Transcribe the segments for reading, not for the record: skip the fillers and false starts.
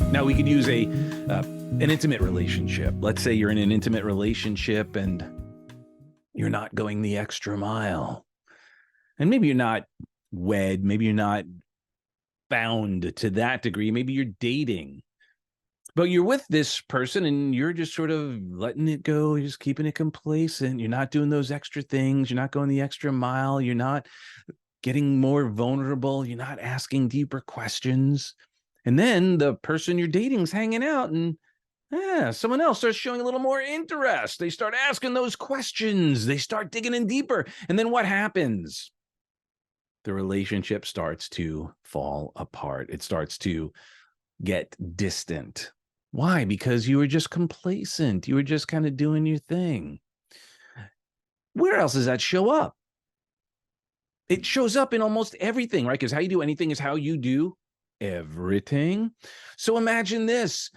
Now, we could use an intimate relationship. Let's say you're in an intimate relationship and you're not going the extra mile. And maybe you're not wed. Maybe you're not bound to that degree. Maybe you're dating. But you're with this person and you're just sort of letting it go. You're just keeping it complacent. You're not doing those extra things. You're not going the extra mile. You're not getting more vulnerable. You're not asking deeper questions. And then the person you're dating is hanging out and someone else starts showing a little more interest. They start asking those questions. They start digging in deeper. And then what happens? The relationship starts to fall apart. It starts to get distant. Why? Because you were just complacent. You were just kind of doing your thing. Where else does that show up? It shows up in almost everything, right? Because how you do anything is how you do everything. So imagine this.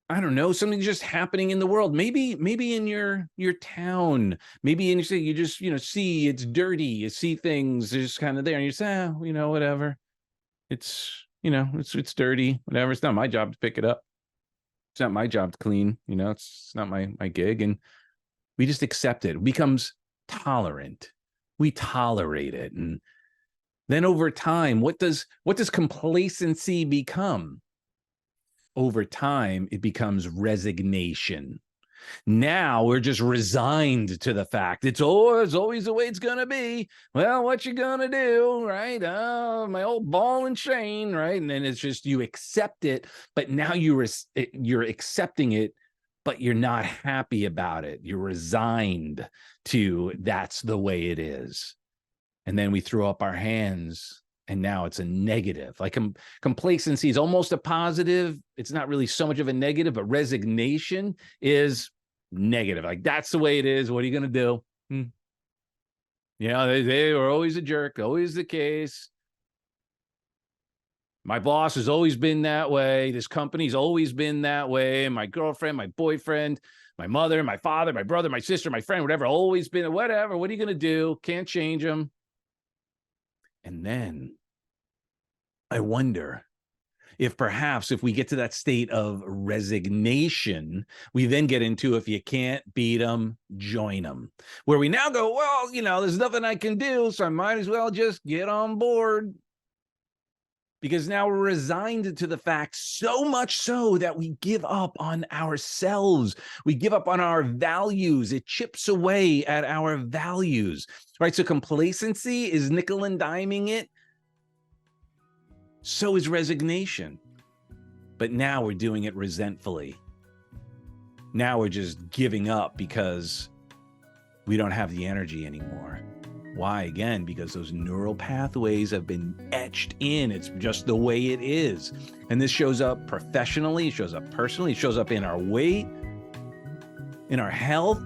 I don't know, something's just happening in the world. Maybe in your town, maybe in your city, you just, see it's dirty. You see things just kind of there and you say, whatever. It's, it's dirty, whatever. It's not my job to pick it up. It's not my job to clean, it's not my gig. And we just accept it. It becomes tolerant. We tolerate it. And then over time, what does complacency become? Over time, it becomes resignation. Now we're just resigned to the fact it's always the way it's going to be. Well, what you going to do, right? Oh, my old ball and chain, right? And then it's just you accept it, but now you're accepting it, but you're not happy about it. You're resigned to that's the way it is. And then we throw up our hands. And now it's a negative. Like complacency is almost a positive. It's not really so much of a negative, but resignation is negative. Like, that's the way it is. What are you going to do? They were always a jerk, always the case. My boss has always been that way. This company's always been that way. My girlfriend, my boyfriend, my mother, my father, my brother, my sister, my friend, whatever, always been whatever. What are you going to do? Can't change them. And then I wonder if perhaps if we get to that state of resignation, we then get into if you can't beat them, join them, where we now go, well, there's nothing I can do, so I might as well just get on board. Because now we're resigned to the fact, so much so that we give up on ourselves. We give up on our values. It chips away at our values, right? So complacency is nickel and diming it. So is resignation. But now we're doing it resentfully. Now we're just giving up because we don't have the energy anymore. Why? Again, because those neural pathways have been etched in. It's just the way it is. And this shows up professionally, it shows up personally, it shows up in our weight, in our health,